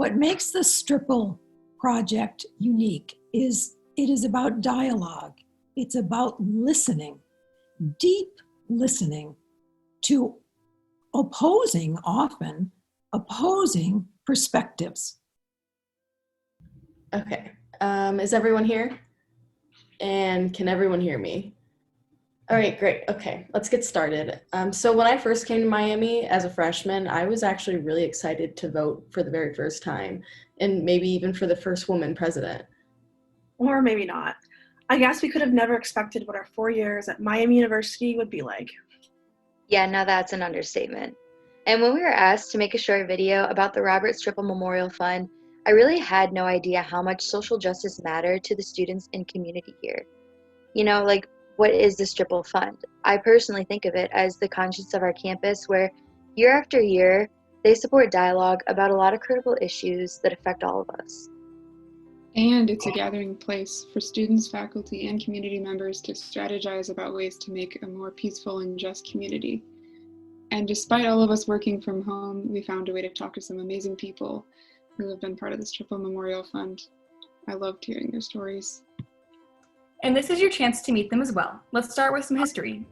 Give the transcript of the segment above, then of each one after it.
What makes the Stripple project unique is it is about dialogue. It's about listening, deep listening to often opposing perspectives. Okay, is everyone here? And can everyone hear me? All right, great. Okay, let's get started. So when I first came to Miami as a freshman, I was actually really excited to vote for the very first time, and maybe even for the first woman president. Or maybe not. I guess we could have never expected what our 4 years at Miami University would be like. Yeah, now that's an understatement. And when we were asked to make a short video about the Robert Strippel Memorial Fund, I really had no idea how much social justice mattered to the students and community here. You know, like, what is the Stripple Fund? I personally think of it as the conscience of our campus where year after year, they support dialogue about a lot of critical issues that affect all of us. And it's a gathering place for students, faculty, and community members to strategize about ways to make a more peaceful and just community. And despite all of us working from home, we found a way to talk to some amazing people who have been part of the Stripple Memorial Fund. I loved hearing their stories. And this is your chance to meet them as well. Let's start with some history.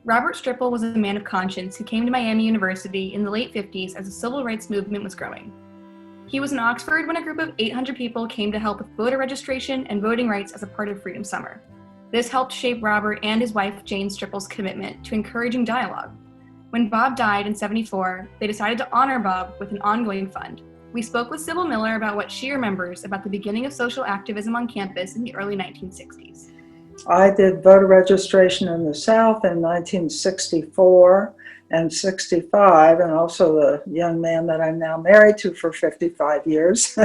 Robert Strippel was a man of conscience who came to Miami University in the late 50s as the civil rights movement was growing. He was in Oxford when a group of 800 people came to help with voter registration and voting rights as a part of Freedom Summer. This helped shape Robert and his wife Jane Strippel's commitment to encouraging dialogue. When Bob died in '74, they decided to honor Bob with an ongoing fund. We spoke with Sybil Miller about what she remembers about the beginning of social activism on campus in the early 1960s. I did voter registration in the South in 1964 and 65, and also the young man that I'm now married to for 55 years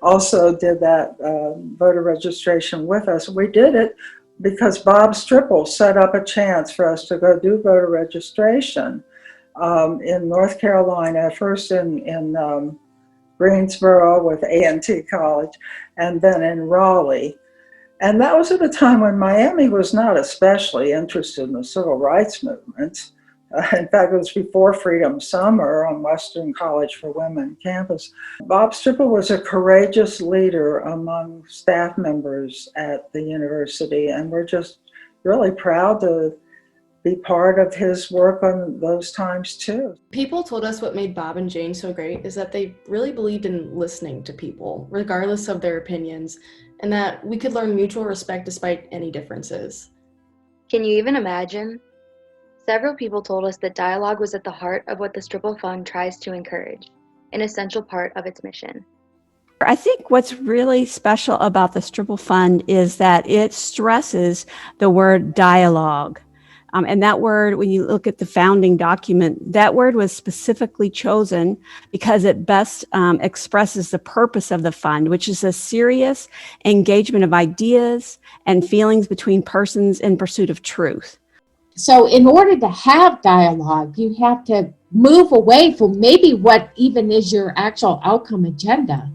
also did that voter registration with us. We did it because Bob Strippel set up a chance for us to go do voter registration in North Carolina, first in Greensboro with A&T College, and then in Raleigh. And that was at a time when Miami was not especially interested in the civil rights movement. In fact, it was before Freedom Summer on Western College for Women campus. Bob Strippel was a courageous leader among staff members at the university, and we're just really proud to be part of his work on those times too. People told us what made Bob and Jane so great is that they really believed in listening to people, regardless of their opinions, and that we could learn mutual respect despite any differences. Can you even imagine? Several people told us that dialogue was at the heart of what the Stripple Fund tries to encourage, an essential part of its mission. I think what's really special about the Stripple Fund is that it stresses the word dialogue. And that word, when you look at the founding document, that word was specifically chosen because it best expresses the purpose of the fund, which is a serious engagement of ideas and feelings between persons in pursuit of truth. So in order to have dialogue, you have to move away from maybe what even is your actual outcome agenda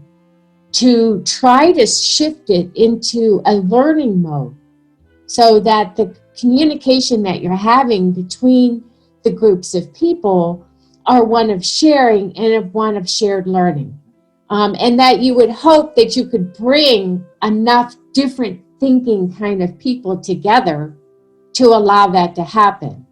to try to shift it into a learning mode so that the communication that you're having between the groups of people are one of sharing and one of shared learning. And that you would hope that you could bring enough different thinking kind of people together to allow that to happen.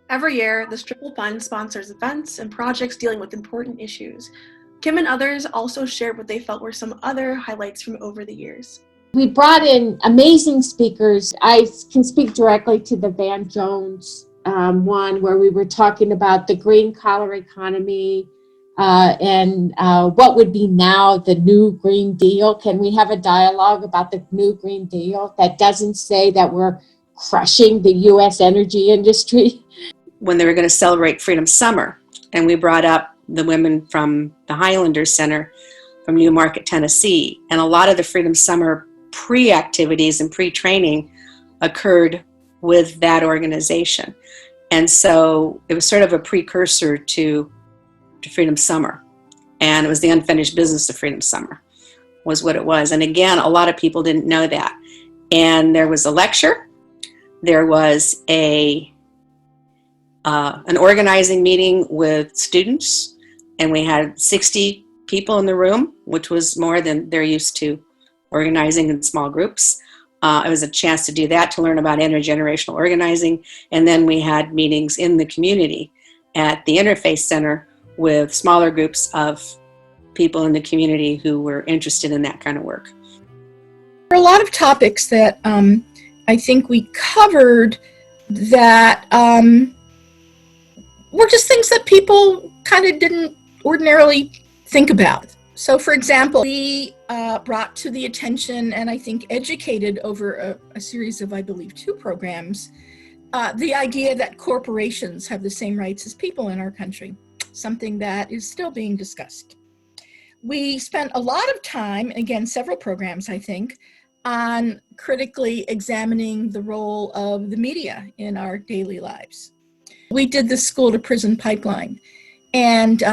Every year, the Stripple Fund sponsors events and projects dealing with important issues. Kim and others also shared what they felt were some other highlights from over the years. We brought in amazing speakers. I can speak directly to the Van Jones one where we were talking about the green collar economy and what would be now the new Green Deal. Can we have a dialogue about the new Green Deal that doesn't say that we're crushing the U.S. energy industry? When they were going to celebrate Freedom Summer, and we brought up the women from the Highlander Center from Newmarket, Tennessee, and a lot of the Freedom Summer pre-activities and pre-training occurred with that organization. And so it was sort of a precursor to Freedom Summer. And it was the unfinished business of Freedom Summer was what it was. And again, a lot of people didn't know that. And there was a lecture. There was an organizing meeting with students, and we had 60 people in the room, which was more than they're used to organizing in small groups. It was a chance to do that, to learn about intergenerational organizing. And then we had meetings in the community at the Interfaith Center with smaller groups of people in the community who were interested in that kind of work. There are a lot of topics that I think we covered that were just things that people kind of didn't ordinarily think about. So, for example, we brought to the attention and I think educated over a series of, I believe, 2 programs, the idea that corporations have the same rights as people in our country, something that is still being discussed. We spent a lot of time, again, several programs, I think, on critically examining the role of the media in our daily lives. We did the school to prison pipeline, and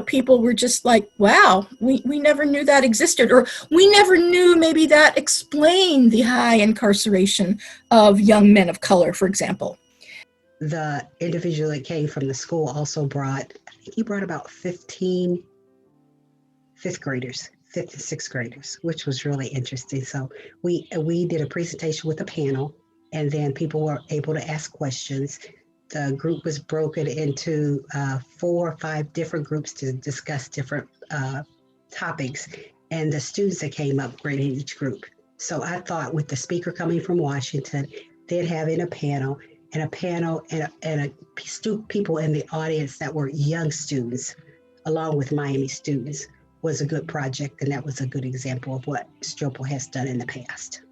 people were just like, wow, we never knew that existed, or we never knew maybe that explained the high incarceration of young men of color, for example. The individual that came from the school also brought about 15 5th and 6th graders, which was really interesting. So we did a presentation with a panel, and then people were able to ask questions. The group was broken into 4 or 5 different groups to discuss different topics, and the students that came up graded each group. So I thought, with the speaker coming from Washington, then having a panel and people in the audience that were young students, along with Miami students, was a good project, and that was a good example of what Stripple has done in the past.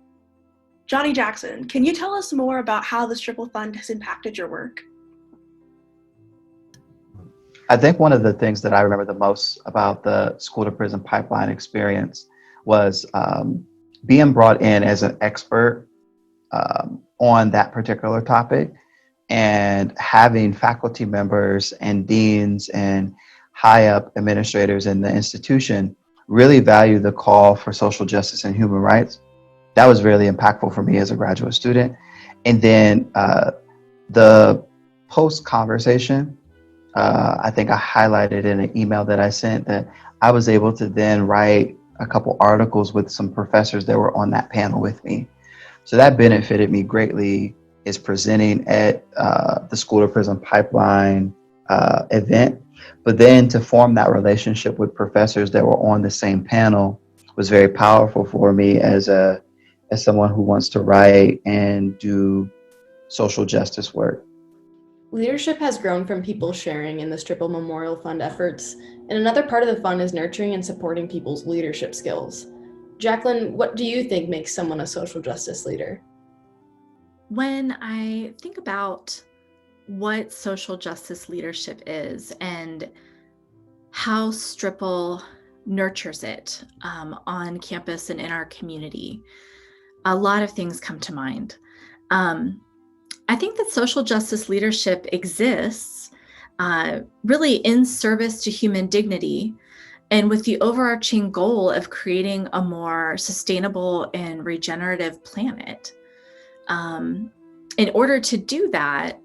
Johnny Jackson, can you tell us more about how the Stripple Fund has impacted your work? I think one of the things that I remember the most about the school to prison pipeline experience was being brought in as an expert on that particular topic, and having faculty members and deans and high up administrators in the institution really value the call for social justice and human rights. That was really impactful for me as a graduate student. And then the post conversation, I think I highlighted in an email that I sent that I was able to then write a couple articles with some professors that were on that panel with me. So that benefited me greatly, is presenting at the School to Prison Pipeline event. But then to form that relationship with professors that were on the same panel was very powerful for me as someone who wants to write and do social justice work. Leadership has grown from people sharing in the Stripple Memorial Fund efforts, and another part of the fund is nurturing and supporting people's leadership skills. Jacqueline, what do you think makes someone a social justice leader? When I think about what social justice leadership is and how Stripple nurtures it on campus and in our community, a lot of things come to mind. I think that social justice leadership exists really in service to human dignity, and with the overarching goal of creating a more sustainable and regenerative planet. In order to do that,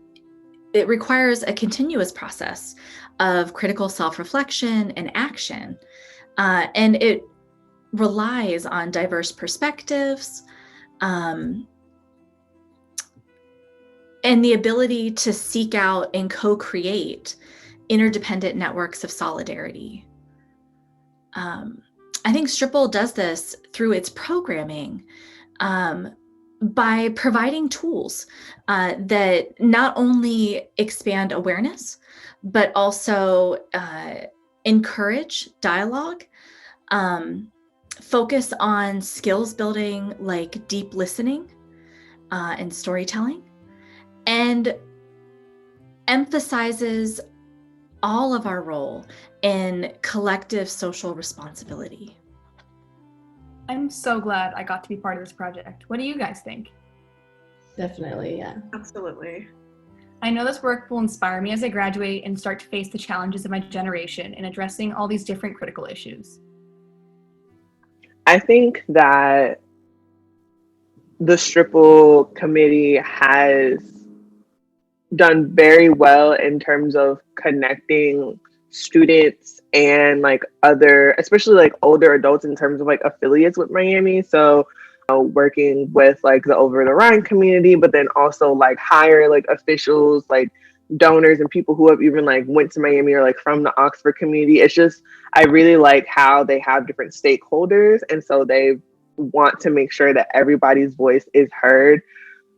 it requires a continuous process of critical self-reflection and action. And it relies on diverse perspectives and the ability to seek out and co-create interdependent networks of solidarity. I think Stripple does this through its programming by providing tools that not only expand awareness, but also encourage dialogue, focus on skills building like deep listening and storytelling, and emphasizes all of our role in collective social responsibility. I'm so glad I got to be part of this project. What do you guys think? Definitely, yeah. Absolutely. I know this work will inspire me as I graduate and start to face the challenges of my generation in addressing all these different critical issues. I think that the Stripple committee has done very well in terms of connecting students and like other, especially like older adults in terms of like affiliates with Miami. So working with like the Over the Rhine community, but then also like higher like officials, like donors and people who have even like went to Miami or like from the Oxford community. It's just, I really like how they have different stakeholders. And so they want to make sure that everybody's voice is heard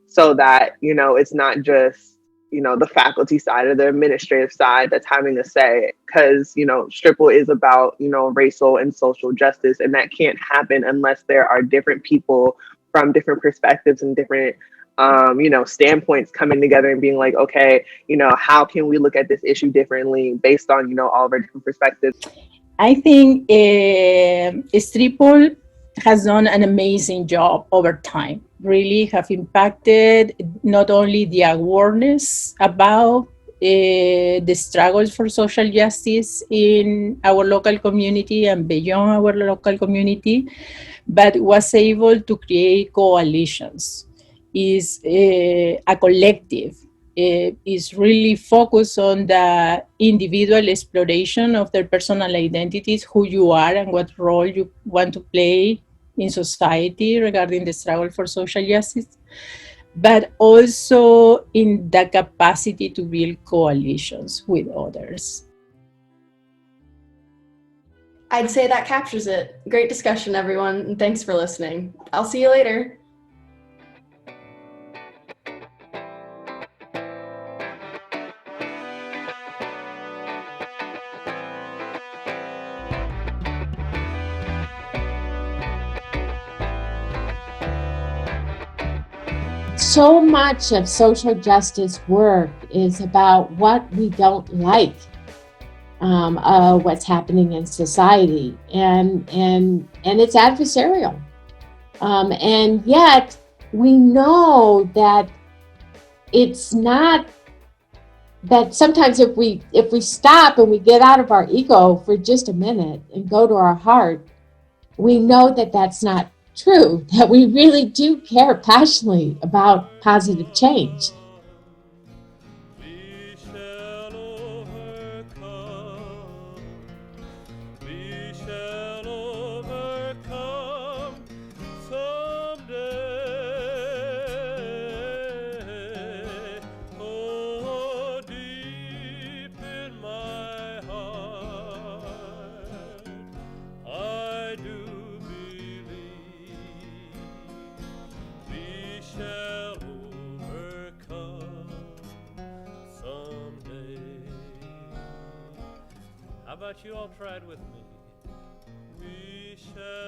so that, you know, it's not just, you know, the faculty side or the administrative side that's having a say, because, you know, Stripple is about, you know, racial and social justice, and that can't happen unless there are different people from different perspectives and different, you know, standpoints coming together and being like, okay, you know, how can we look at this issue differently based on, you know, all of our different perspectives? I think Stripple has done an amazing job over time. Really have impacted not only the awareness about the struggles for social justice in our local community and beyond our local community, but was able to create coalitions. Is a collective. Is really focused on the individual exploration of their personal identities, who you are and what role you want to play in society regarding the struggle for social justice, but also in the capacity to build coalitions with others. I'd say that captures it. Great discussion, everyone, and thanks for listening. I'll see you later. So much of social justice work is about what we don't like, what's happening in society, and it's adversarial. And yet we know that it's not, that sometimes if we stop and we get out of our ego for just a minute and go to our heart, we know that that's not true, that we really do care passionately about positive change. How about you all try it with me? We shall